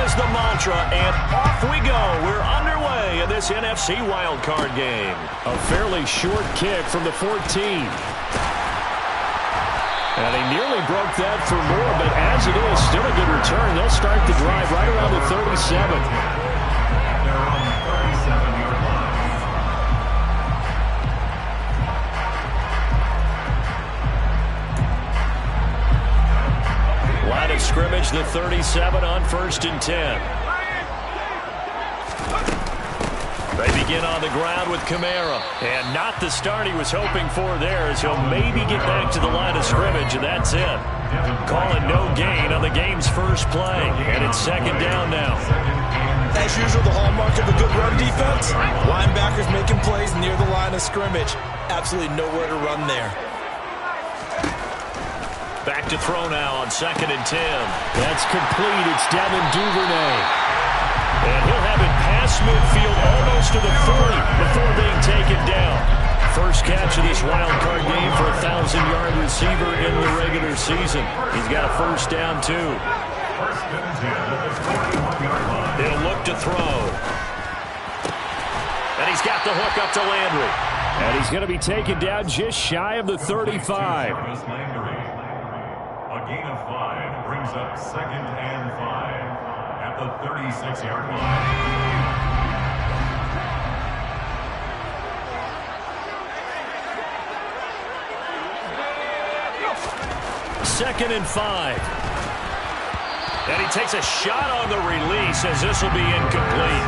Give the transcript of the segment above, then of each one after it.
is the mantra, and off we go. We're underway in this NFC wildcard game. A fairly short kick from the 14. And he nearly broke that for more, but as it is, still a good return. They'll start the drive right around the 37. Line of scrimmage, the 37 on 1st and 10. They begin on the ground with Kamara. And not the start he was hoping for there, as he'll maybe get back to the line of scrimmage, and that's it. Calling no gain on the game's first play. And it's 2nd down now. As usual, the hallmark of a good run defense. Linebackers making plays near the line of scrimmage. Absolutely nowhere to run there. Back to throw now on 2nd and 10. That's complete. It's Devin Duvernay. And he'll have it past midfield almost to the 40 before being taken down. First catch of this wild card game for a 1,000-yard receiver in the regular season. He's got a first down, too. He'll look to throw. And he's got the hook up to Landry. And he's going to be taken down just shy of the 35. A gain of 5 brings up 2nd and 5 at the 36-yard line. 2nd and 5. And he takes a shot on the release, as this will be incomplete.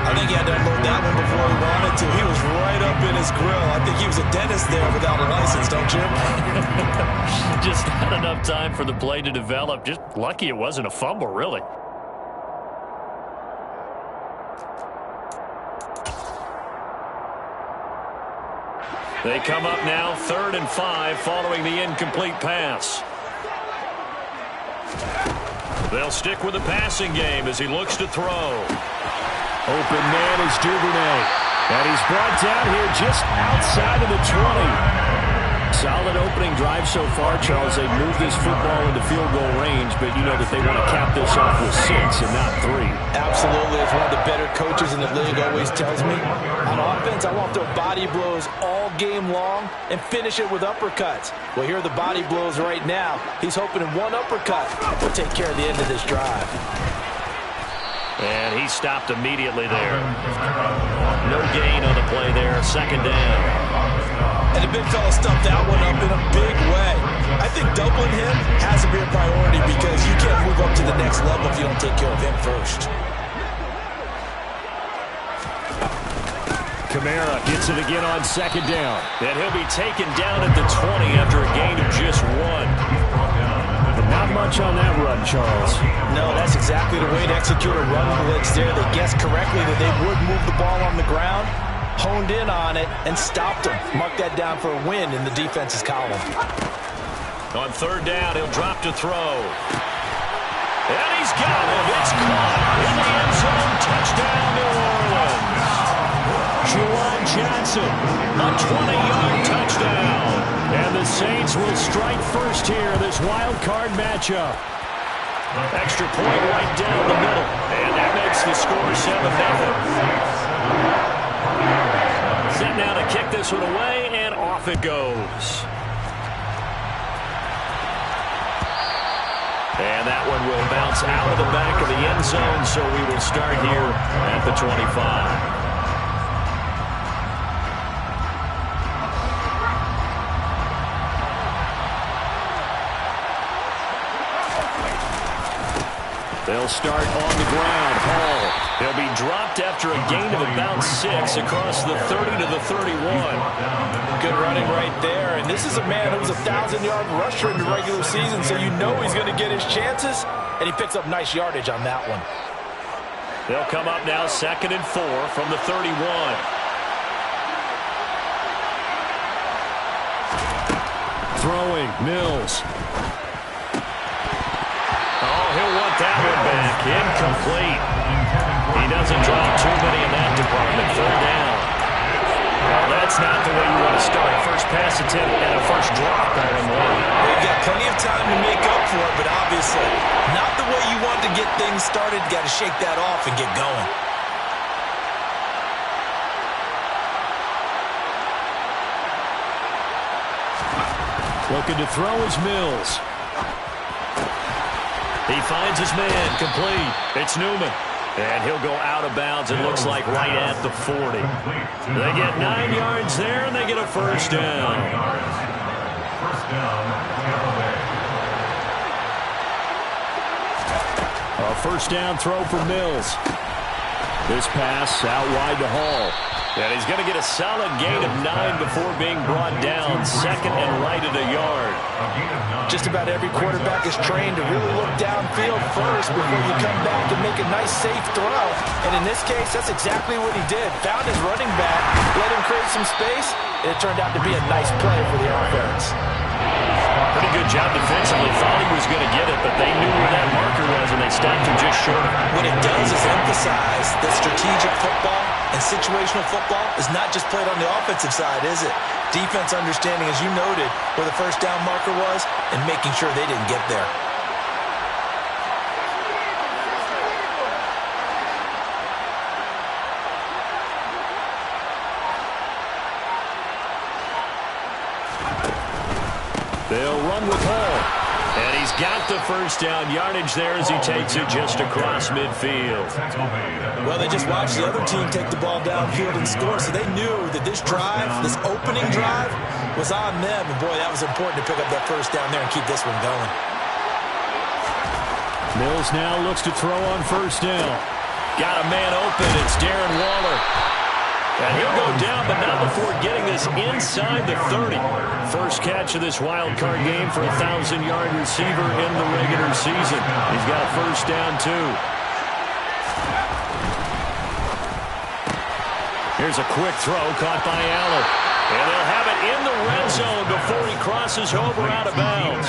I think he had to unload that one before he wanted to. He was right up in his grill. I think he was a dentist there without a license, don't you? Just not enough time for the play to develop. Just lucky it wasn't a fumble, really. They come up now, 3rd and 5, following the incomplete pass. They'll stick with the passing game as he looks to throw. Open man is Duvernay. And he's brought down here just outside of the 20. Solid opening drive so far, Charles. They've moved this football into field goal range, but you know that they want to cap this off with 6 and not 3. Absolutely. As one of the better coaches in the league always tells me, on offense, I want their body blows all game long and finish it with uppercuts. Well, here are the body blows right now. He's hoping in one uppercut will take care of the end of this drive. And he stopped immediately there. No gain on the play there. 2nd down. And the big fella stuffed that one up in a big way. I think doubling him has to be a priority because you can't move up to the next level if you don't take care of him first. Kamara gets it again on 2nd down. And he'll be taken down at the 20 after a gain of just 1. Not much on that run, Charles. No, that's exactly the way to execute a run blitz there. They guessed correctly that they would move the ball on the ground, honed in on it, and stopped him. Mark that down for a win in the defense's column. On 3rd down, he'll drop to throw. And he's got it. It's caught in the end zone. Touchdown, New Orleans. Juwan Johnson, a 20-yard touchdown. And the Saints will strike first here in this wild card matchup. Extra point right down the middle. And that makes the score 7-0. Set now to kick this one away, and off it goes. And that one will bounce out of the back of the end zone, so we will start here at the 25. They'll start on the ground. Hall. He'll be dropped after a gain of about 6 across the 30 to the 31. Good running right there. And this is a man who was a 1,000-yard rusher in the regular season, so you know he's going to get his chances. And he picks up nice yardage on that one. They'll come up now 2nd and 4 from the 31. Throwing, Mills. He'll want that one back. Incomplete. He doesn't drop too many in that department. 3rd down. Well, that's not the way you want to start. First pass attempt and a first drop all in one. They've got plenty of time to make up for it, but obviously not the way you want to get things started. Got to shake that off and get going. Looking to throw is Mills. He finds his man, complete. It's Newman. And he'll go out of bounds, it looks like, right at the 40. They get 9 yards there, and they get a first down. First down, Tampa Bay. A first down throw for Mills. This pass out wide to Hall. And he's going to get a solid gain of 9 before being brought down. Second and right at a yard. Just about every quarterback is trained to really look downfield first before you come back and make a nice, safe throw. And in this case, that's exactly what he did. Found his running back, let him create some space, and it turned out to be a nice play for the offense. Pretty good job defensively. Thought he was going to get it, but they knew where that marker was, and they stopped him just short. What it does is emphasize that strategic football and situational football is not just played on the offensive side, is it? Defense understanding, as you noted, where the first down marker was and making sure they didn't get there. They'll run with Hall. And he's got the first down yardage there as he takes it just across midfield. Well, they just watched the other team take the ball downfield and score, so they knew that this drive, this opening drive, was on them. And, boy, that was important to pick up that first down there and keep this one going. Mills now looks to throw on first down. Got a man open. It's Darren Waller. And he'll go down, but not before getting this inside the 30. First catch of this wild card game for a 1,000-yard receiver in the regular season. He's got a first down, too. Here's a quick throw caught by Allen. And they'll have it in the red zone before he crosses over out of bounds.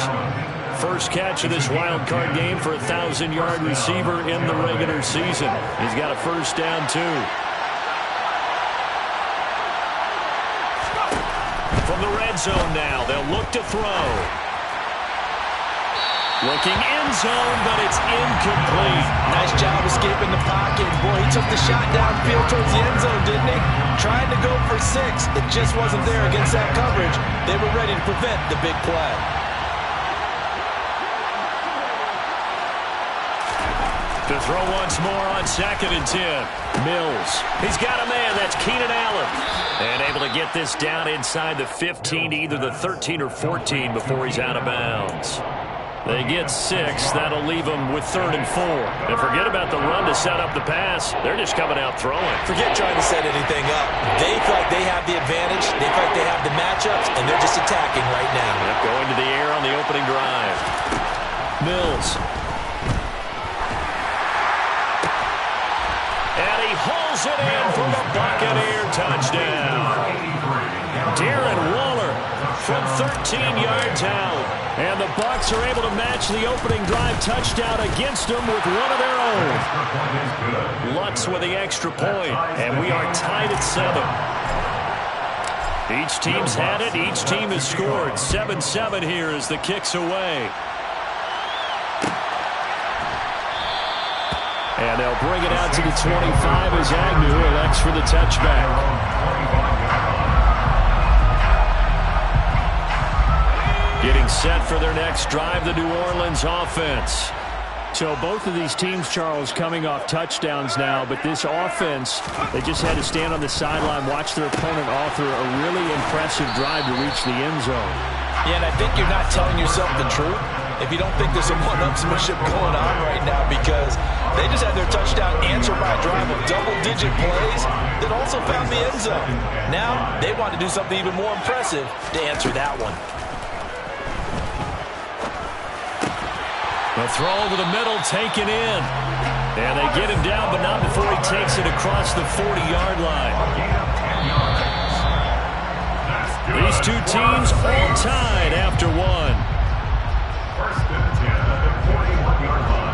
First catch of this wild card game for a 1,000-yard receiver in the regular season. He's got a first down, too. From the red zone now, they'll look to throw. Looking end zone, but it's incomplete. Nice job escaping the pocket. Boy, he took the shot downfield towards the end zone, didn't he? Trying to go for 6. It just wasn't there against that coverage. They were ready to prevent the big play. To throw once more on 2nd and 10. Mills. He's got a man. That's Keenan Allen. And able to get this down inside the 15, either the 13 or 14 before he's out of bounds. They get 6. That'll leave them with 3rd and 4. And forget about the run to set up the pass. They're just coming out throwing. Forget trying to set anything up. They feel like they have the advantage. They feel like they have the matchups, and they're just attacking right now. Yep, going to the air on the opening drive. Mills. And he hauls it in for the Buccaneer touchdown. Darren Waller from 13 yards out. And the Bucs are able to match the opening drive touchdown against them with one of their own. Lutz with the extra point, and we are tied at 7. Each team's had it. Each team has scored. 7-7 here as the kick's away. And they'll bring it out to the 25 as Agnew elects for the touchback. Getting set for their next drive, the New Orleans offense. So both of these teams, Charles, coming off touchdowns now, but this offense, they just had to stand on the sideline, watch their opponent author a really impressive drive to reach the end zone. Yeah, and I think you're not telling yourself the truth if you don't think there's some one-upsmanship going on right now, because they just had their touchdown answered by a drive of double-digit plays that also found the end zone. Now they want to do something even more impressive to answer that one. The throw over the middle, taken in. And they get him down, but not before he takes it across the 40-yard line. These two teams all tied after one. First and 10 at the 41-yard line.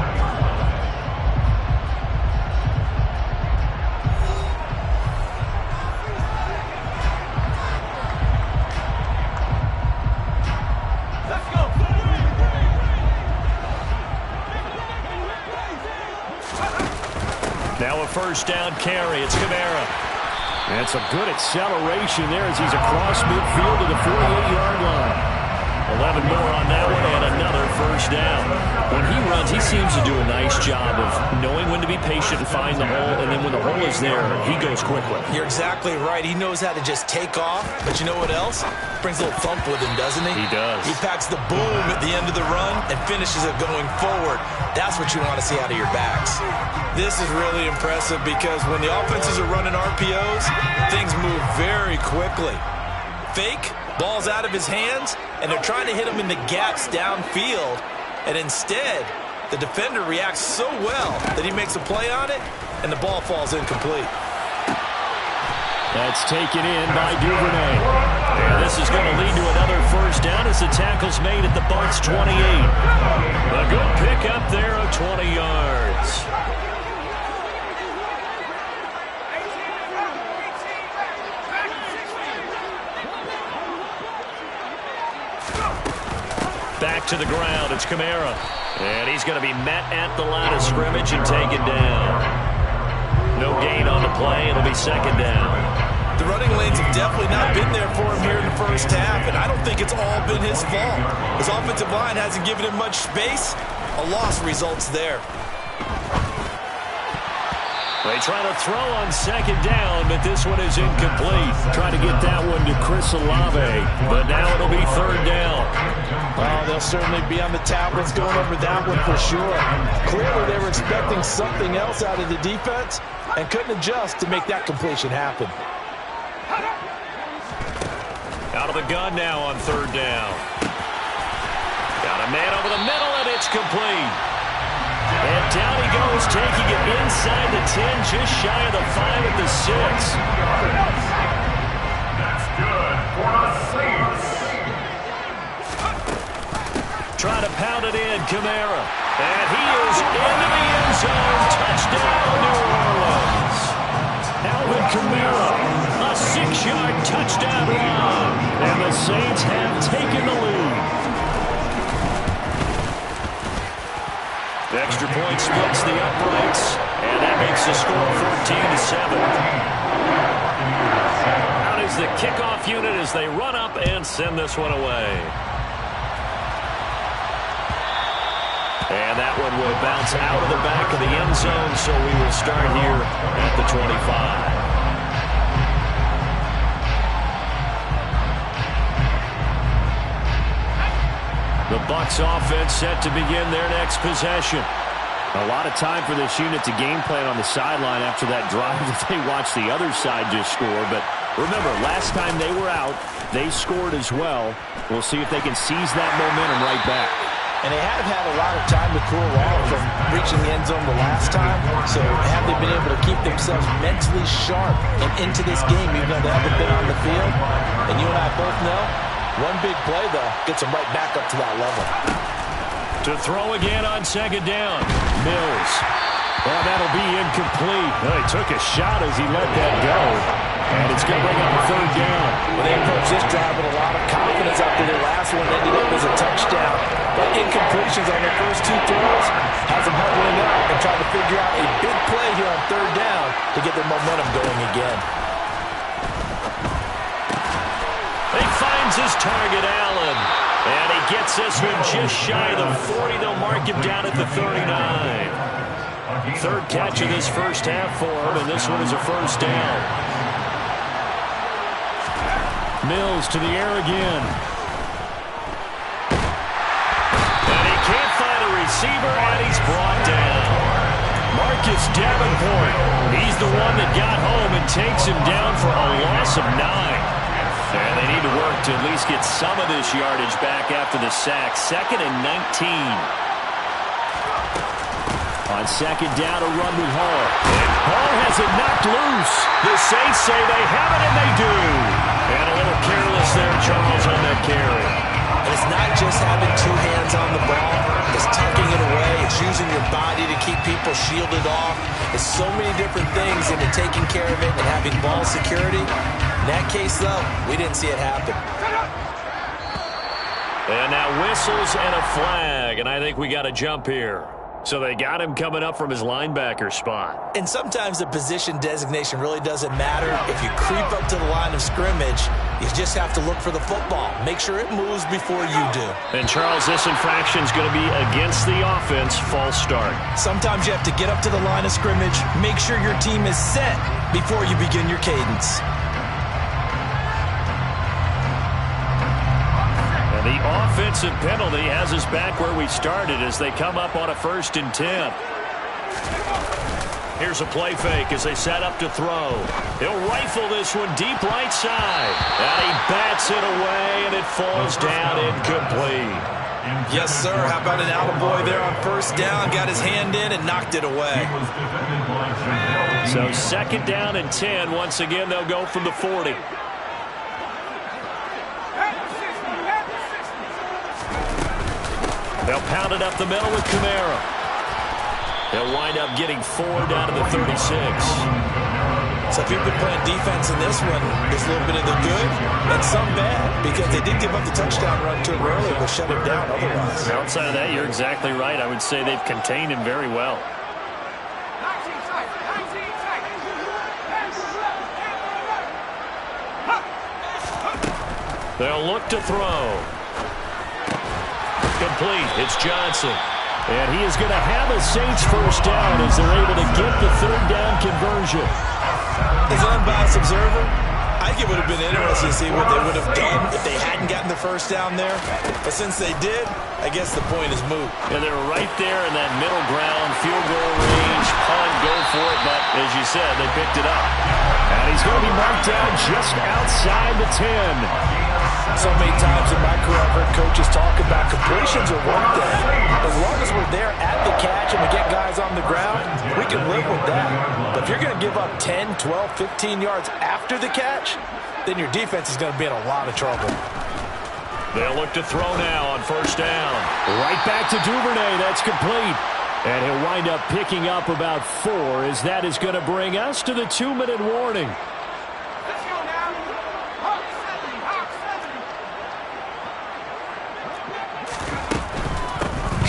Now a first down carry. It's Kamara. And some good acceleration there as he's across midfield to the 48-yard line. 11 more on that one and another first down. When he runs, he seems to do a nice job of knowing when to be patient and find the hole, and then when the hole is there, he goes quickly. You're exactly right. He knows how to just take off, but you know what else? Brings a little thump with him, doesn't he? He does. He packs the boom at the end of the run and finishes it going forward. That's what you want to see out of your backs. This is really impressive because when the offenses are running RPOs, things move very quickly. Fake, ball's out of his hands, and they're trying to hit him in the gaps downfield. And instead, the defender reacts so well that he makes a play on it, and the ball falls incomplete. That's taken in by Duvernay. And this is going to lead to another first down as the tackle's made at the Bucs 28. A good pickup there of 20 yards. Back to the ground, it's Kamara. And he's going to be met at the line of scrimmage and taken down. No gain on the play, it'll be second down. The running lanes have definitely not been there for him here in the first half, and I don't think it's all been his fault. His offensive line hasn't given him much space. A loss results there. They try to throw on second down, but this one is incomplete. Try to get that one to Chris Olave, but now it'll be third down. Oh, they'll certainly be on the tablets going over that one for sure. Clearly they were expecting something else out of the defense and couldn't adjust to make that completion happen. Out of the gun now on third down. Got a man over the middle, and it's complete. And down he goes, taking it inside the 10, just shy of the 5 at the 6. That's good for a Saints. Trying to pound it in, Kamara. And he is into the end zone. Touchdown, New Orleans. Alvin Kamara, a 6-yard touchdown run. And the Saints have taken the lead. The extra point splits the uprights, and that makes the score 14-7. Out is the kickoff unit as they run up and send this one away. And that one will bounce out of the back of the end zone, so we will start here at the 25. The Bucs offense set to begin their next possession. A lot of time for this unit to game plan on the sideline after that drive that they watched the other side just score. But remember, last time they were out, they scored as well. We'll see if they can seize that momentum right back. And they have had a lot of time to cool off from reaching the end zone the last time. So have they been able to keep themselves mentally sharp and into this game, even though they haven't been on the field? And you and I both know, one big play, though, gets them right back up to that level. To throw again on second down. Mills. Well, that'll be incomplete. Well, he took a shot as he let that go. And it's going to bring up a third down. Well, they approached this drive with a lot of confidence after their last one ended up as a touchdown. But incompletions on their first two throws has them huddling up and trying to figure out a big play here on third down to get their momentum going again. He finds his target, Allen. And he gets this one just shy of the 40. They'll mark him down at the 39. Third catch of this first half for him, and this one is a first down. Mills to the air again. And he can't find a receiver, and he's brought down. Marcus Davenport, he's the one that got home and takes him down for a loss of 9. And they need to work to at least get some of this yardage back after the sack. 2nd and 19. On second down, a run with Hall. And Hall has it knocked loose. The Saints say they have it, and they do. And a little careless there, Charles, on that carry. And it's not just having two hands on the ball. It's tucking it away. It's using your body to keep people shielded off. There's so many different things into taking care of it and having ball security. In that case, though, we didn't see it happen. And now whistles and a flag, and I think we got a jump here. So they got him coming up from his linebacker spot. And sometimes the position designation really doesn't matter. If you creep up to the line of scrimmage, you just have to look for the football. Make sure it moves before you do. And, Charles, this infraction is going to be against the offense, false start. Sometimes you have to get up to the line of scrimmage, make sure your team is set before you begin your cadence. The offensive penalty has us back where we started as they come up on a 1st and 10. Here's a play fake as they set up to throw. He'll rifle this one deep right side. And he bats it away, and it falls down incomplete. Yes, sir. How about an attaboy there on 1st down? Got his hand in and knocked it away. So 2nd down and 10. Once again, they'll go from the 40. They'll pound it up the middle with Kamara. They'll wind up getting 4 down to the 36. So if you've been playing defense in this one, there's a little bit of the good and some bad, because they did give up the touchdown run to him early, but shut him down otherwise. Outside of that, you're exactly right. I would say they've contained him very well. They'll look to throw. Complete. It's Johnson. And he is going to have a Saints 1st down as they're able to get the 3rd down conversion. As an unbiased observer, I think it would have been interesting to see what they would have done if they hadn't gotten the 1st down there. But since they did, I guess the point is moot. And they're right there in that middle ground, field goal range, punt, go for it. But as you said, they picked it up. And he's going to be marked down just outside the 10. So many times in my career, I've heard coaches talk about completions are one thing. As long as we're there at the catch and we get guys on the ground, we can live with that. But if you're going to give up 10, 12, 15 yards after the catch, then your defense is going to be in a lot of trouble. They'll look to throw now on 1st down. Right back to Duvernay. That's complete. And he'll wind up picking up about 4 as that is going to bring us to the 2-minute warning.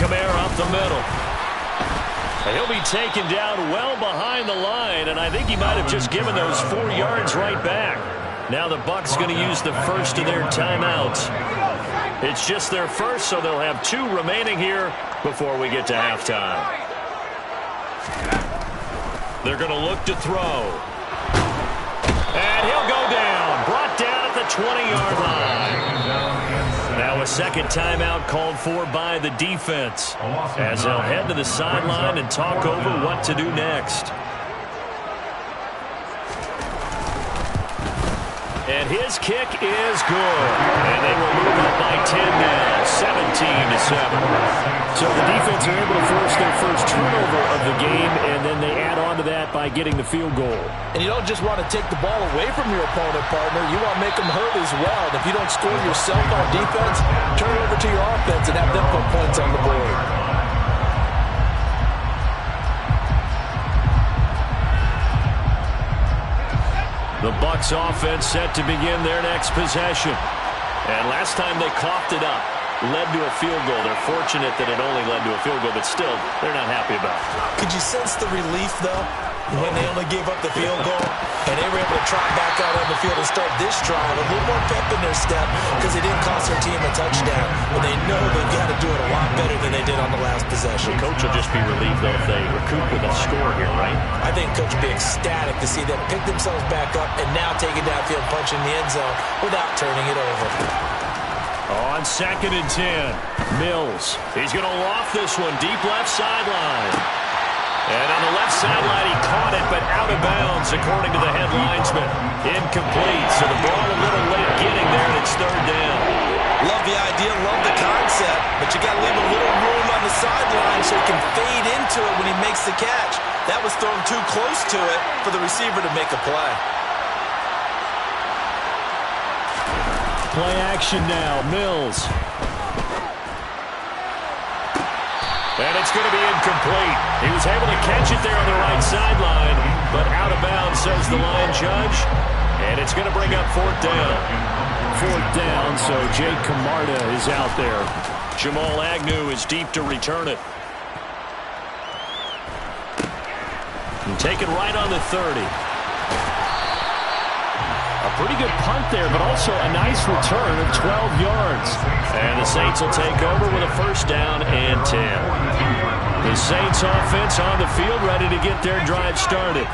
Kamara up the middle. And he'll be taken down well behind the line, and I think he might have just given those 4 yards right back. Now the Bucs going to use the 1st of their timeouts. It's just their 1st, so they'll have 2 remaining here before we get to halftime. They're going to look to throw. And he'll go down. Brought down at the 20-yard line. Now a 2nd timeout called for by the defense as they'll head to the sideline and talk over what to do next. And his kick is good. And they will move up by 10 now, 17-7. So the defense are able to force their 1st turnover of the game, and then they add on to that by getting the field goal. And you don't just want to take the ball away from your opponent, partner. You want to make them hurt as well. And if you don't score yourself on defense, turn it over to your offense and have them put points on the board. The Bucs offense set to begin their next possession. And last time they coughed it up, led to a field goal. They're fortunate that it only led to a field goal, but still, they're not happy about it. Could you sense the relief, though, when they only gave up the field goal and they were able to trot back out on the field and start this drive a little more pep in their step because they didn't cost their team a touchdown, but they know they've got to do it a lot better than they did on the last possession. The coach will just be relieved, though, if they recoup with a score here, right? I think coach will be ecstatic to see them pick themselves back up and now take it downfield, punch in the end zone without turning it over. On 2nd and 10, Mills. He's going to loft this one deep left sideline. And on the left sideline, he caught it, but out of bounds, according to the head linesman. Incomplete, so the ball a little late getting there, and it's 3rd down. Love the idea, love the concept, but you got to leave a little room on the sideline so he can fade into it when he makes the catch. That was thrown too close to it for the receiver to make a play. Play action now, Mills. And it's going to be incomplete. He was able to catch it there on the right sideline, but out of bounds, says the line judge. And it's going to bring up 4th down. 4th down, so Jake Camarda is out there. Jamal Agnew is deep to return it. Taken right on the 30. A pretty good punt there, but also a nice return of 12 yards. And the Saints will take over with a first down and 10. The Saints offense on the field, ready to get their drive started.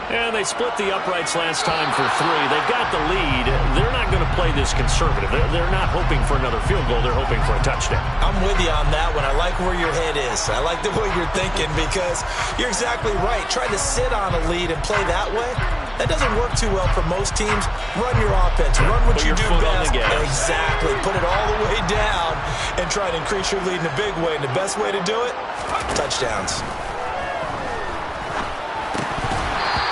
And they split the uprights last time for 3. They've got the lead. They're not going to play this conservative. They're not hoping for another field goal. They're hoping for a touchdown. I'm with you on that one. I like where your head is. I like the way you're thinking because you're exactly right. Trying to sit on a lead and play that way, that doesn't work too well for most teams. Run your offense. Run what you do best. Exactly. Put it all the way down and try to increase your lead in a big way. And the best way to do it, touchdowns.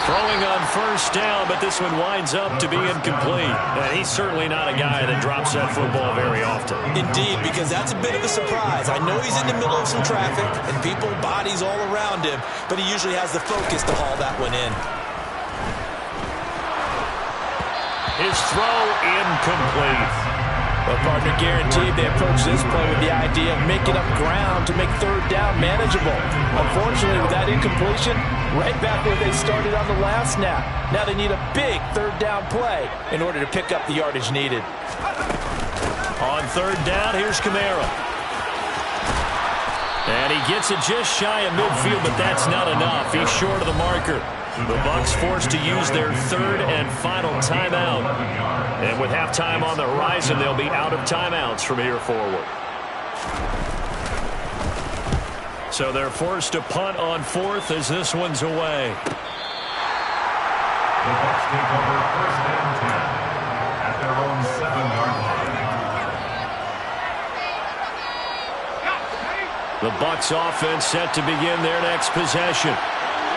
Throwing on first down, but this one winds up to be incomplete. And he's certainly not a guy that drops that football very often. Indeed, because that's a bit of a surprise. I know he's in the middle of some traffic and people, bodies all around him, but he usually has the focus to haul that one in. His throw incomplete. Well, partner, guaranteed they approach this play with the idea of making up ground to make third down manageable. Unfortunately, with that incompletion, right back where they started on the last snap. Now they need a big third down play in order to pick up the yardage needed. On third down, here's Kamara. And he gets it just shy of midfield, but that's not enough. He's short of the marker. The Bucs forced to use their third and final timeout. And with halftime on the horizon, they'll be out of timeouts from here forward. So they're forced to punt on fourth as this one's away. The Bucs take over first and 10 at their own 7-yard line. The Bucs offense set to begin their next possession.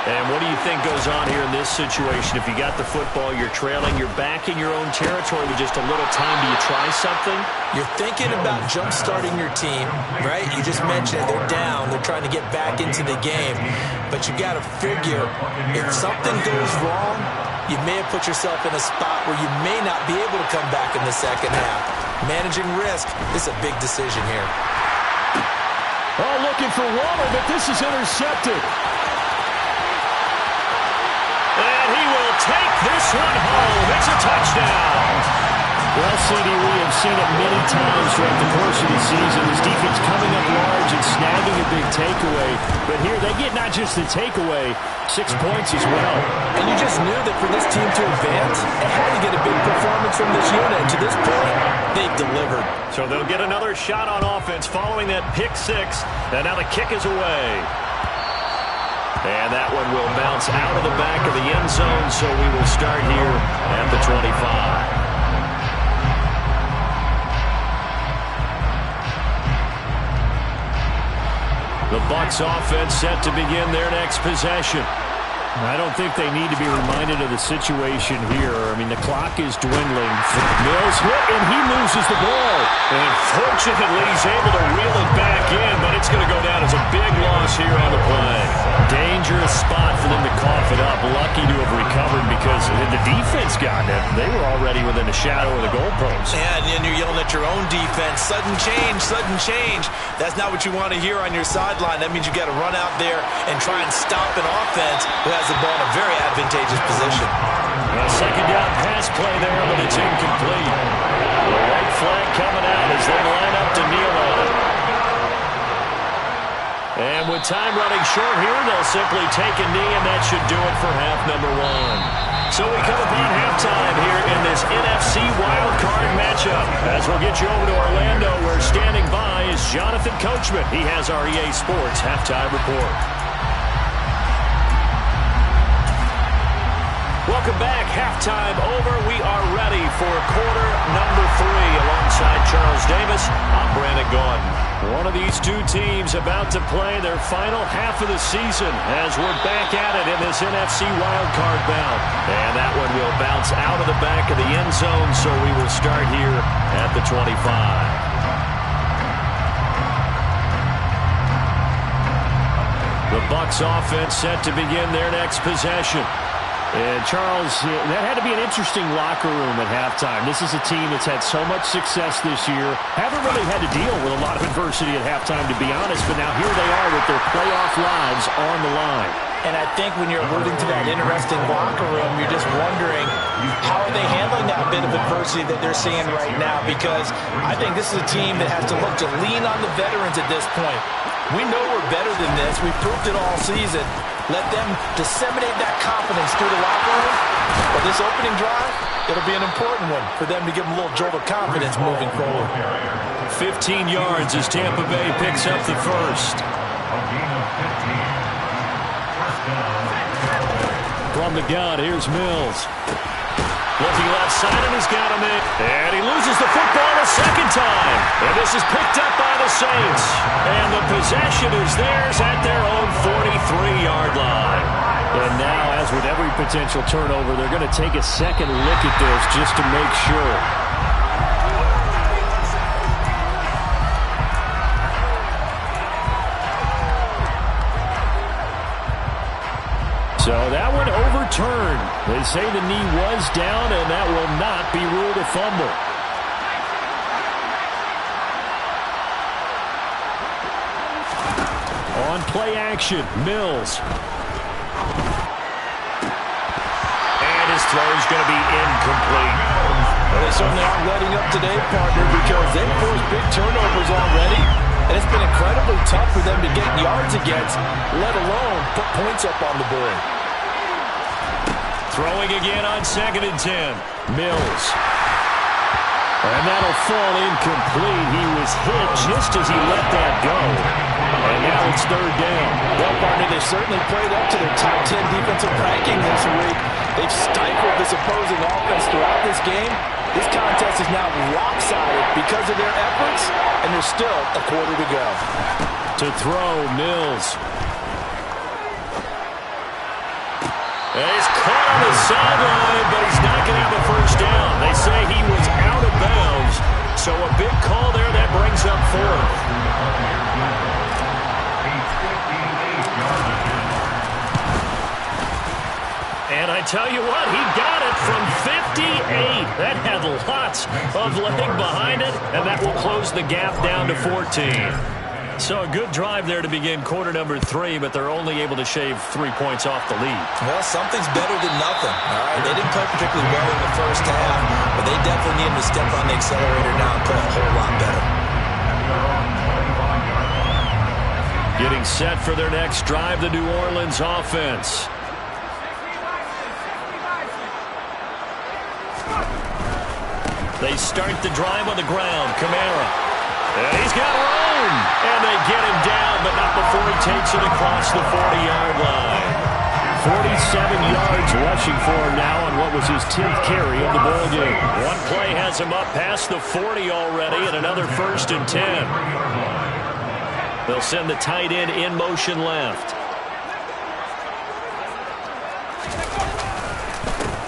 And what do you think goes on here in this situation? If you got the football, you're trailing, you're back in your own territory with just a little time. Do you try something? You're thinking about jump-starting your team, right? You just mentioned it. They're down. They're trying to get back into the game. But you got to figure, if something goes wrong, you may have put yourself in a spot where you may not be able to come back in the second half. Managing risk is a big decision here. Oh, looking for Waller, but this is intercepted. And he will take this one home. It's a touchdown. Well, CD, we have seen it many times throughout the course of the season. This defense coming up large and snagging a big takeaway. But here they get not just the takeaway, 6 points as well. And you just knew that for this team to advance, it had to get a big performance from this unit. To this point, they've delivered. So they'll get another shot on offense following that pick six. And now the kick is away. And that one will bounce out of the back of the end zone, so we will start here at the 25. The Bucs offense set to begin their next possession. I don't think they need to be reminded of the situation here. I mean, the clock is dwindling. Mills hit, and he loses the ball. And fortunately, he's able to reel it back in, but it's going to go down as a big loss here on the play. Dangerous spot for them to cough it up. Lucky to have recovered because the defense got it. They were already within a shadow of the goalpost. Yeah, and you're yelling at your own defense. Sudden change, sudden change. That's not what you want to hear on your sideline. That means you got to run out there and try and stop an offense who has the ball in a very advantageous position. A second down pass play there, but it's incomplete. The white flag coming out as they line up to kneel on it. And with time running short here, they'll simply take a knee, and that should do it for half number one. So we come upon halftime here in this NFC wildcard matchup. As we'll get you over to Orlando, where standing by is Jonathan Coachman. He has our EA Sports halftime report. Welcome back. Halftime over. We are ready for quarter number 3. Alongside Charles Davis, I'm Brandon Gaudin. One of these two teams about to play their final half of the season as we're back at it in this NFC wildcard bout. And that one will bounce out of the back of the end zone, so we will start here at the 25. The Bucs offense set to begin their next possession. And Charles, that had to be an interesting locker room at halftime. This is a team that's had so much success this year. Haven't really had to deal with a lot of adversity at halftime, to be honest. But now here they are with their playoff lives on the line. And I think when you're alluding to that interesting locker room, you're just wondering how are they handling that bit of adversity that they're seeing right now, because I think this is a team that has to look to lean on the veterans at this point. We know we're better than this. We've proved it all season. Let them disseminate that confidence through the locker room. But this opening drive, it'll be an important one for them to give them a little jolt of confidence moving forward. 15 yards as Tampa Bay picks up the first. From the gun, here's Mills. Looking left side, and he's got him in. And he loses the football a second time. And this is picked up by the Saints. And the possession is theirs at their own 43-yard line. And now, as with every potential turnover, they're going to take a second look at this just to make sure. So that one overturned. They say the knee was down, and that will not be ruled a fumble. On play action, Mills. And his throw is going to be incomplete. Well, they certainly aren't letting up today, partner, because they've forced big turnovers already. And it's been incredibly tough for them to get yards against, let alone put points up on the board. Throwing again on 2nd and 10. Mills. And that'll fall incomplete. He was hit just as he let that go. And now it's 3rd down. Well, partner, they certainly played up to their top 10 defensive ranking this week. They've stifled this opposing offense throughout this game. This contest is now lopsided because of their efforts, and there's still a quarter to go. To throw, Mills. And he's caught on the sideline, but he's not going to have a first down. They say he was out of bounds, so a big call there that brings up 4th. And I tell you what, he got it from 58. That had lots of leg behind it, and that will close the gap down to 14. So a good drive there to begin quarter number 3, but they're only able to shave 3 points off the lead. Well, something's better than nothing. All right, they didn't play particularly well in the first half, but they definitely need to step on the accelerator now and play a whole lot better. Getting set for their next drive, the New Orleans offense. They start the drive on the ground. Kamara. And he's got room. And they get him down, but not before he takes it across the 40-yard line. 47 yards rushing for him now on what was his 10th carry of the ball game. One play has him up past the 40 already, and another 1st and 10. They'll send the tight end in motion left.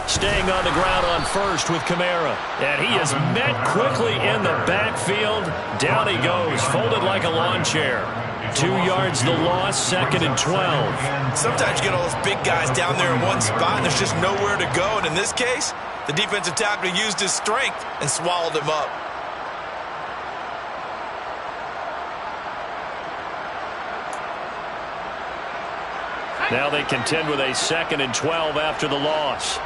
Staying on the ground on 1st with Kamara. And he is met quickly in the backfield. Down he goes, folded like a lawn chair. 2 yards the loss, 2nd and 12. Sometimes you get all those big guys down there in one spot, and there's just nowhere to go. And in this case, the defensive tackle used his strength and swallowed him up. Now they contend with a 2nd and 12 after the loss.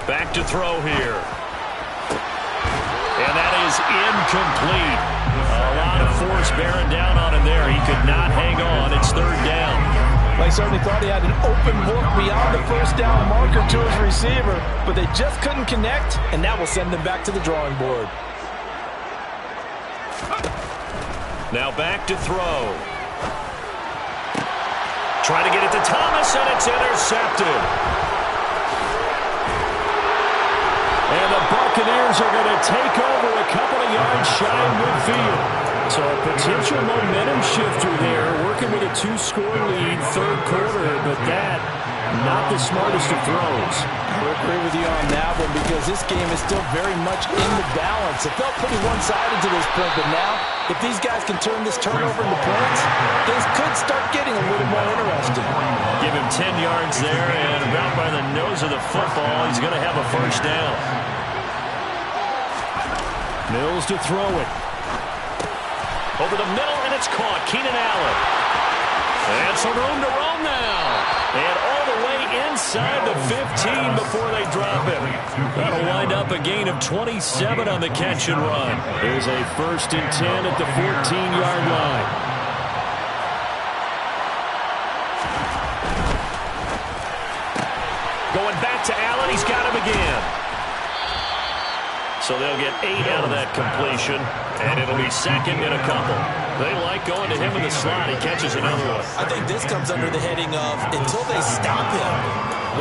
Back to throw here. And that is incomplete. A lot of force bearing down on him there. He could not hang on. It's 3rd down. They certainly thought he had an open look beyond the first down marker to his receiver, but they just couldn't connect, and that will send them back to the drawing board. Now back to throw. Try to get it to Thomas, and it's intercepted. And the Buccaneers are going to take over a couple of yards shy of midfield. So a potential momentum shifter there, working with a 2-score lead, 3rd quarter, but that, not the smartest of throws. I agree with you on that one, because this game is still very much in the balance. It felt pretty one-sided to this point, but now, if these guys can turn this turnover into points, things could start getting a little more interesting. Give him 10 yards there, and about by the nose of the football, he's going to have a 1st down. Mills to throw it. Over the middle, and it's caught. Keenan Allen. And some room to roam now. And all the way inside the 15 before they drop him. That'll wind up a gain of 27 on the catch and run. There's a 1st and 10 at the 14-yard line. Going back to Allen. He's got him again. So they'll get 8 out of that completion, and it'll be 2nd and a couple. They like going to him in the slot. He catches another one. I think this comes under the heading of until they stop him,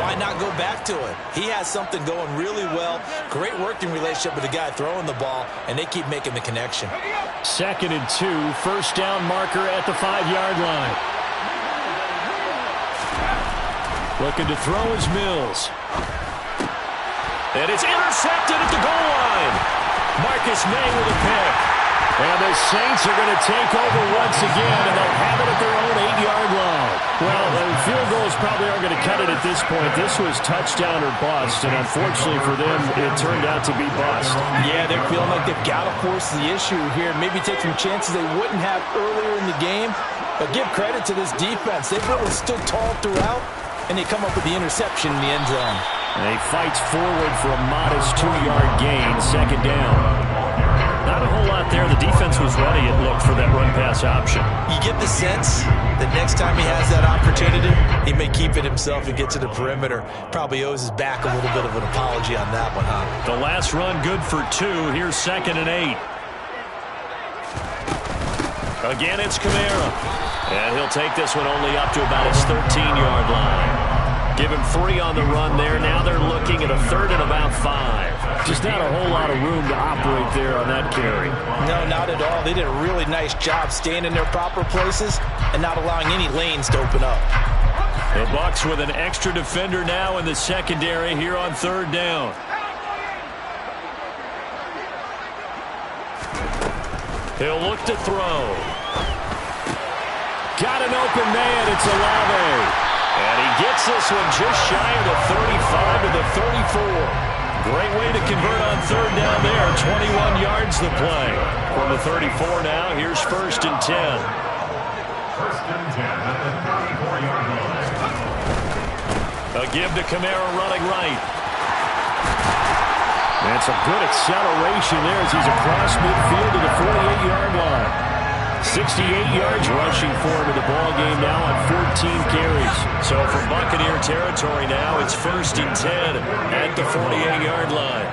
why not go back to it? He has something going really well. Great working relationship with the guy throwing the ball, and they keep making the connection. 2nd and 2, 1st down marker at the 5-yard line. Looking to throw is Mills. And it's intercepted at the goal line. Marcus May with a pick. And the Saints are going to take over once again, and they'll have it at their own 8-yard line. Well, the field goals probably aren't going to cut it at this point. This was touchdown or bust, and unfortunately for them, it turned out to be bust. Yeah, they're feeling like they've got to force the issue here. Maybe take some chances they wouldn't have earlier in the game. But give credit to this defense. They've really stood tall throughout, and they come up with the interception in the end zone. And he fights forward for a modest 2-yard gain, 2nd down. Not a whole lot there. The defense was ready, it looked, for that run-pass option. You get the sense that next time he has that opportunity, he may keep it himself and get to the perimeter. Probably owes his back a little bit of an apology on that one, huh? The last run good for 2. Here's 2nd and 8. Again, it's Kamara. And he'll take this one only up to about his 13-yard line. Give him 3 on the run there. Now they're looking at a 3rd and about 5. Just not a whole lot of room to operate there on that carry. No, not at all. They did a really nice job staying in their proper places and not allowing any lanes to open up. The Bucs with an extra defender now in the secondary here on 3rd down. He'll look to throw. Got an open man. It's Olave. And he gets this one just shy of the 35 to the 34. Great way to convert on 3rd down there. 21 yards to play. From the 34 now, here's 1st and 10. 1st and 10 at the 34-yard line. A give to Kamara running right. That's a good acceleration there as he's across midfield to the 48-yard line. 68 yards rushing for him in the ballgame now on 14 carries. So from Buccaneer territory now, it's 1st and 10 at the 48-yard line.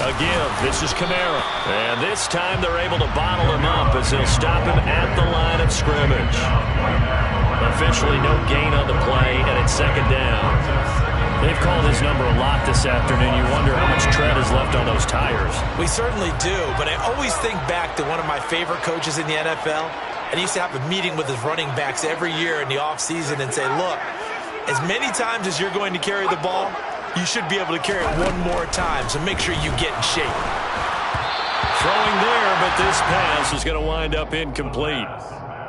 A give. This is Kamara. And this time they're able to bottle him up as they'll stop him at the line of scrimmage. Officially no gain on the play, and it's 2nd down. They've called his number a lot this afternoon. You wonder how much tread is left on those tires. We certainly do, but I always think back to one of my favorite coaches in the NFL. And he used to have a meeting with his running backs every year in the offseason and say, look, as many times as you're going to carry the ball, you should be able to carry it one more time, so make sure you get in shape. Throwing there, but this pass is going to wind up incomplete.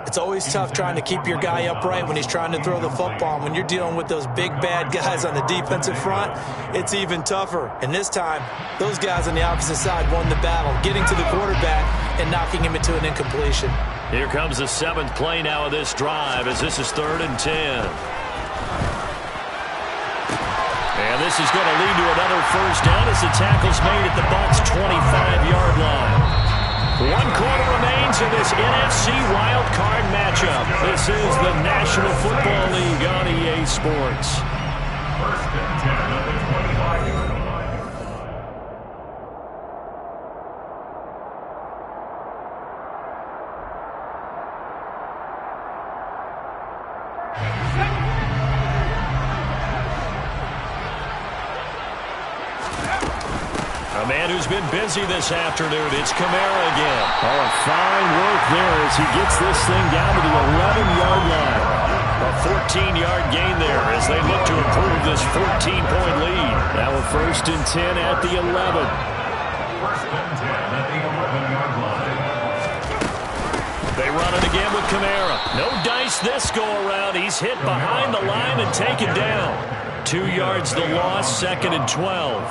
It's always tough trying to keep your guy upright when he's trying to throw the football. When you're dealing with those big, bad guys on the defensive front, it's even tougher. And this time, those guys on the opposite side won the battle, getting to the quarterback and knocking him into an incompletion. Here comes the 7th play now of this drive as this is 3rd and 10. And this is going to lead to another 1st down as the tackle's made at the Bucs' 25-yard line. 1 quarter remains in this NFC wild card matchup. This is the National Football League on EA Sports. 1st and 10 at the 25-yard line. A man who's been busy this afternoon, it's Kamara again. Oh, fine work there as he gets this thing down to the 11-yard line. A 14-yard gain there as they look to improve this 14-point lead. Now a 1st and 10 at the 11. 1st and 10 at the 11-yard line. They run it again with Kamara. No dice this go-around. He's hit behind the line and taken down. 2 yards the loss, 2nd and 12.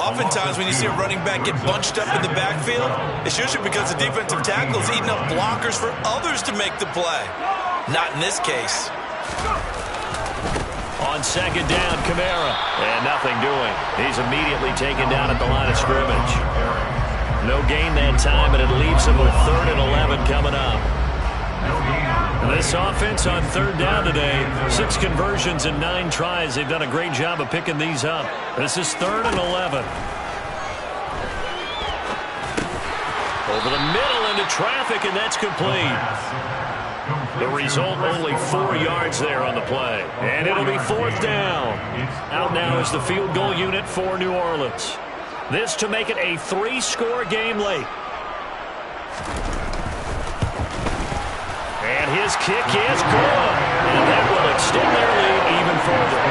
Oftentimes when you see a running back get bunched up in the backfield, it's usually because the defensive tackle is eating up blockers for others to make the play. Not in this case. On second down, Kamara. And nothing doing. He's immediately taken down at the line of scrimmage. No gain that time, and it leaves him with 3rd and 11 coming up. This offense on 3rd down today, 6 conversions and 9 tries. They've done a great job of picking these up. This is 3rd and 11. Over the middle into traffic, and that's complete. The result, only 4 yards there on the play. And it'll be 4th down. Out now is the field goal unit for New Orleans. This to make it a 3-score game late. And his kick is good. And that will extend their lead even further.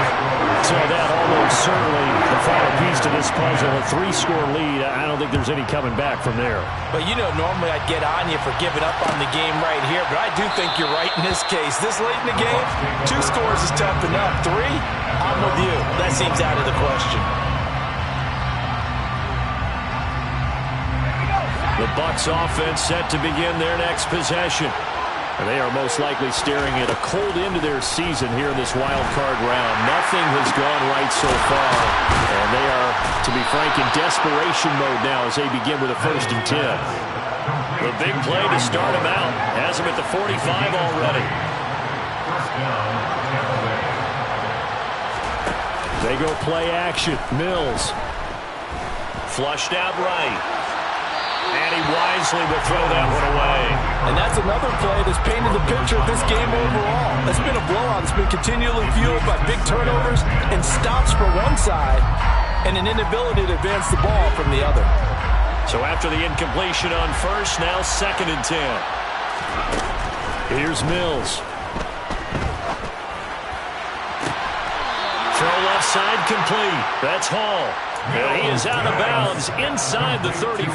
So that almost certainly the final piece to this puzzle. A 3-score lead. I don't think there's any coming back from there. But you know, normally I'd get on you for giving up on the game right here, but I do think you're right in this case. This late in the game, 2 scores is tough enough. 3, I'm with you. That seems out of the question. The Bucs offense set to begin their next possession. And they are most likely staring at a cold end to their season here in this wild card round. Nothing has gone right so far. And they are, to be frank, in desperation mode now as they begin with a 1st and 10. The big play to start him out. Has him at the 45 already. They go play action. Mills. Flushed out right. And he wisely will throw that one away. And that's another play that's painted the picture of this game overall. It's been a blowout. It's been continually fueled by big turnovers and stops for one side and an inability to advance the ball from the other. So after the incompletion on 1st, now 2nd and 10. Here's Mills. Throw left side complete. That's Hall. And he is out of bounds inside the 35.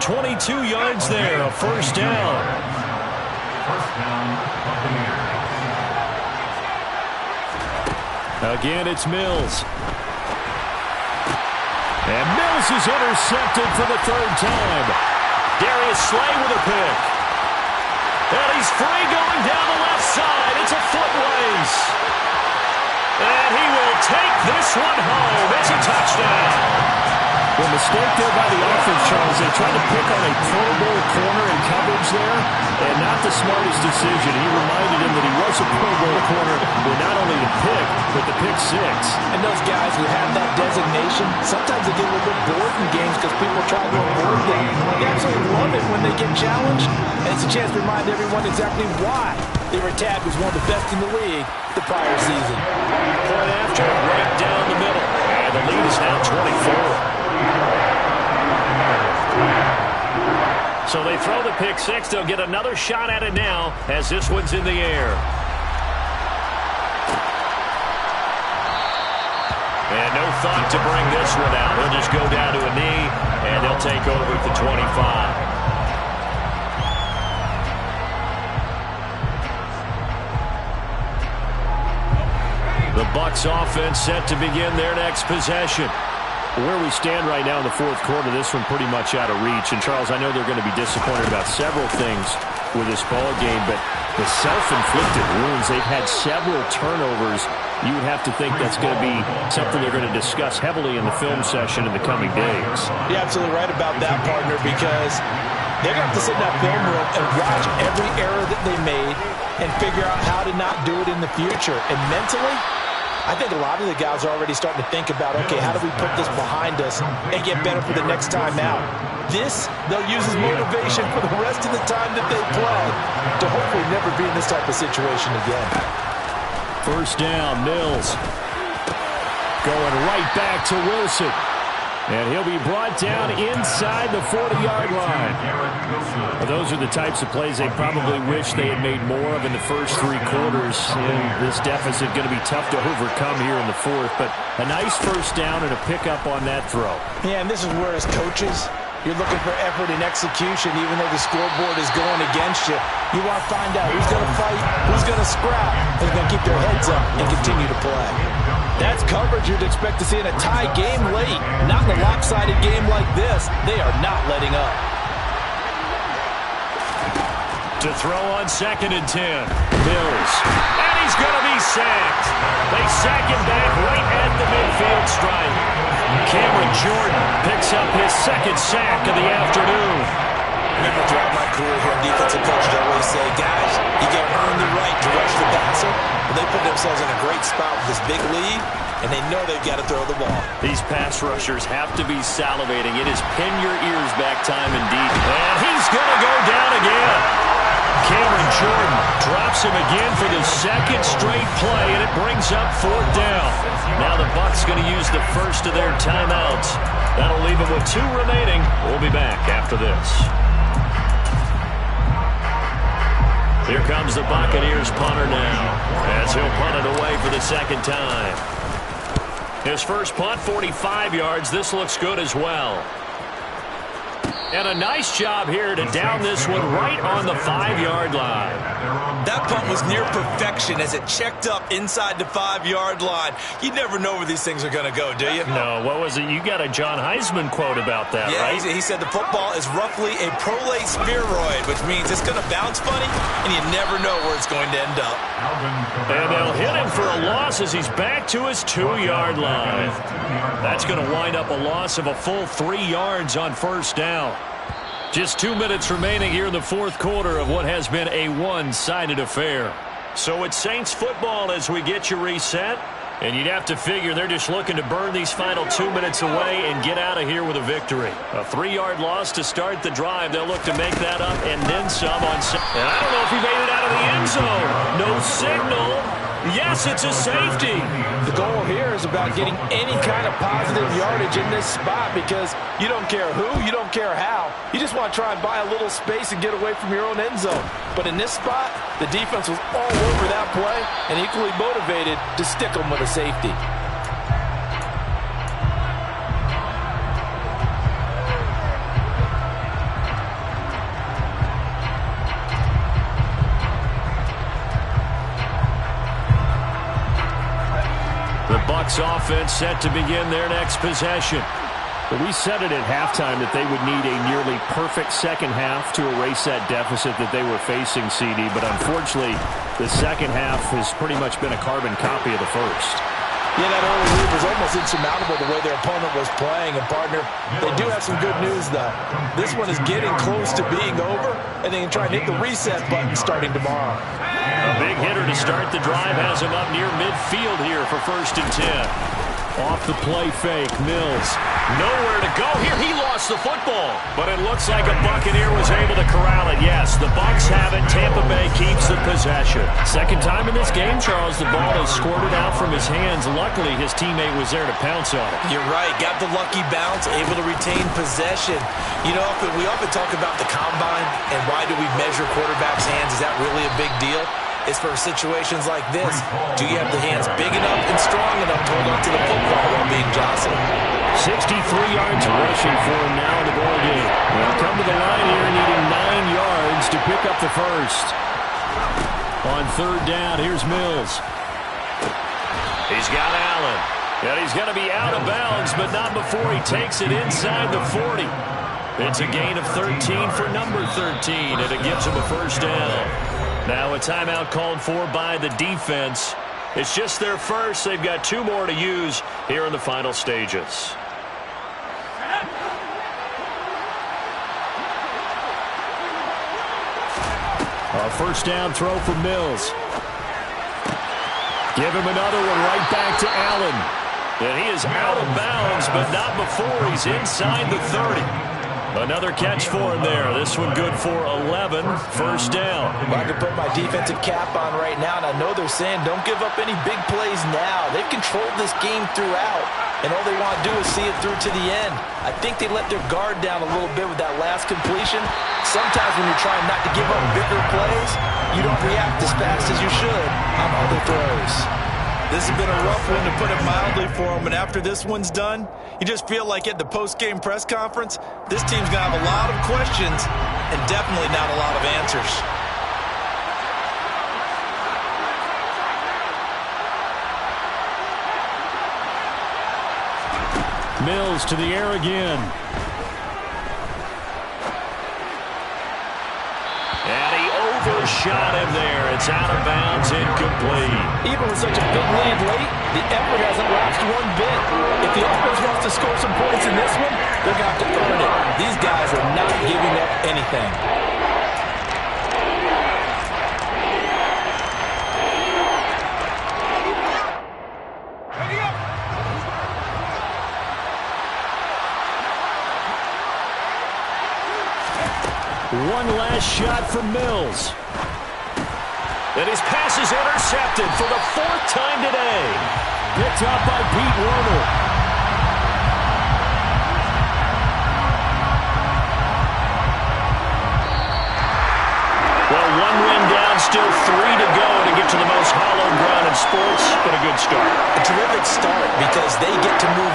22 yards there, a 1st down. Again, it's Mills. And Mills is intercepted for the 3rd time. Darius Slay with a pick. And he's free going down the left side. It's a foot race. And he will take this one home. It's a touchdown. The mistake there by the offense, Charles. They tried to pick on a Pro Bowl corner in coverage there, and not the smartest decision. He reminded him that he was a Pro Bowl corner with not only the pick, but the pick 6. And those guys who have that designation, sometimes they get a little bit bored in games because people try to avoid them. They absolutely love it when they get challenged, and it's a chance to remind everyone exactly why they were tagged as one of the best in the league the prior season. Point after, right down the middle. And the lead is now 24. So they throw the pick 6. They'll get another shot at it now as this one's in the air. And no thought to bring this one out. He'll just go down to a knee, and they'll take over at the 25. The Bucs offense set to begin their next possession. Where we stand right now in the 4th quarter, this one pretty much out of reach. And, Charles, I know they're going to be disappointed about several things with this ball game, but the self-inflicted wounds, they've had several turnovers. You would have to think that's going to be something they're going to discuss heavily in the film session in the coming days. You're absolutely right about that, partner, because they're going to have to sit in that film room and watch every error that they made and figure out how to not do it in the future. And mentally, I think a lot of the guys are already starting to think about, okay, how do we put this behind us and get better for the next time out? This, they'll use as motivation for the rest of the time that they play to hopefully never be in this type of situation again. 1st down, Mills. Going right back to Wilson. And he'll be brought down inside the 40-yard line. Those are the types of plays they probably wish they had made more of in the first 3 quarters. And this deficit going to be tough to overcome here in the 4th. But a nice 1st down and a pickup on that throw. Yeah, and this is where, as coaches, you're looking for effort and execution, even though the scoreboard is going against you. You want to find out who's going to fight, who's going to scrap, who's going to keep their heads up and continue to play. That's coverage you'd expect to see in a tie game late. Not in a lopsided game like this. They are not letting up. To throw on 2nd and 10. Mills. And he's going to be sacked. They sack him back right at the midfield stripe. Cameron Jordan picks up his 2nd sack of the afternoon. Remember, throughout my career here, defensive coaches always say, guys, you got to earn the right to rush the passer. But they put themselves in a great spot with this big lead, and they know they've got to throw the ball. These pass rushers have to be salivating. It is pin your ears back time indeed. And he's going to go down again. Cameron Jordan drops him again for the 2nd straight play, and it brings up 4th down. Now the Bucs going to use the first of their timeouts. That'll leave them with 2 remaining. We'll be back after this. Here comes the Buccaneers punter now, as he'll punt it away for the 2nd time. His first punt, 45 yards. This looks good as well. And a nice job here to down this one right on the 5-yard line. That punt was near perfection as it checked up inside the 5-yard line. You never know where these things are going to go, do you? No, what was it? You got a John Heisman quote about that, yeah, right? He said the football is roughly a prolate spheroid, which means it's going to bounce funny, and you never know where it's going to end up. And they'll hit him for a loss as he's back to his 2-yard line. That's going to wind up a loss of a full 3 yards on 1st down. Just 2 minutes remaining here in the 4th quarter of what has been a one-sided affair. So it's Saints football as we get you reset. And you'd have to figure they're just looking to burn these final 2 minutes away and get out of here with a victory. A 3-yard loss to start the drive. They'll look to make that up and then some on... And I don't know if he made it out of the end zone. No signal. Yes, it's a safety. The goal here is about getting any kind of positive yardage in this spot because you don't care who, you don't care how. You just want to try and buy a little space and get away from your own end zone. But in this spot, the defense was all over that play and equally motivated to stick them with a safety. The Bucs offense set to begin their next possession. But we said it at halftime that they would need a nearly perfect 2nd half to erase that deficit that they were facing, CD. But unfortunately, the 2nd half has pretty much been a carbon copy of the first. Yeah, that early lead was almost insurmountable the way their opponent was playing. And, partner, they do have some good news, though. This one is getting close to being over, and they can try and hit the reset button starting tomorrow. A big hitter to start the drive has him up near midfield here for 1st and 10. Off the play fake, Mills. Nowhere to go here. He lost the football. But it looks like a Buccaneer was able to corral it. Yes, the Bucs have it. Tampa Bay keeps the possession. 2nd time in this game, Charles, the ball is squirted out from his hands. Luckily, his teammate was there to pounce on it. You're right. Got the lucky bounce, able to retain possession. You know, we often talk about the combine and why do we measure quarterbacks' hands. Is that really a big deal? It's for situations like this. Do you have the hands big enough and strong enough to hold on to the football while being jostled? 63 yards rushing for him now in the ball game. They'll come to the line here needing 9 yards to pick up the first. On 3rd down, here's Mills. He's got Allen. And he's going to be out of bounds, but not before he takes it inside the 40. It's a gain of 13 for number 13, and it gives him a 1st down. Now a timeout called for by the defense. It's just their first. They've got 2 more to use here in the final stages. A 1st down throw for Mills. Give him another one right back to Allen. And he is out of bounds, but not before he's inside the 30. Another catch for him there. This one good for 11. 1st down. Well, I can put my defensive cap on right now, and I know they're saying don't give up any big plays now. They've controlled this game throughout, and all they want to do is see it through to the end. I think they let their guard down a little bit with that last completion. Sometimes when you're trying not to give up bigger plays, you don't react as fast as you should on other throws. This has been a rough one, to put it mildly, for them. And after this one's done, you just feel like at the post-game press conference, this team's going to have a lot of questions and definitely not a lot of answers. Mills to the air again. And he overshot him there. It's out of bounds, incomplete. Even with such a big lead late, the effort hasn't lapsed one bit. If the offense wants to score some points in this one, they're going to have to earn it. These guys are not giving up anything. One last shot for Mills. And his pass is intercepted for the 4th time today. Picked up by Pete Werner. Well, 1 win down, still 3 to go to get to the most hallowed ground in sports, but a good start. A terrific start because they get to move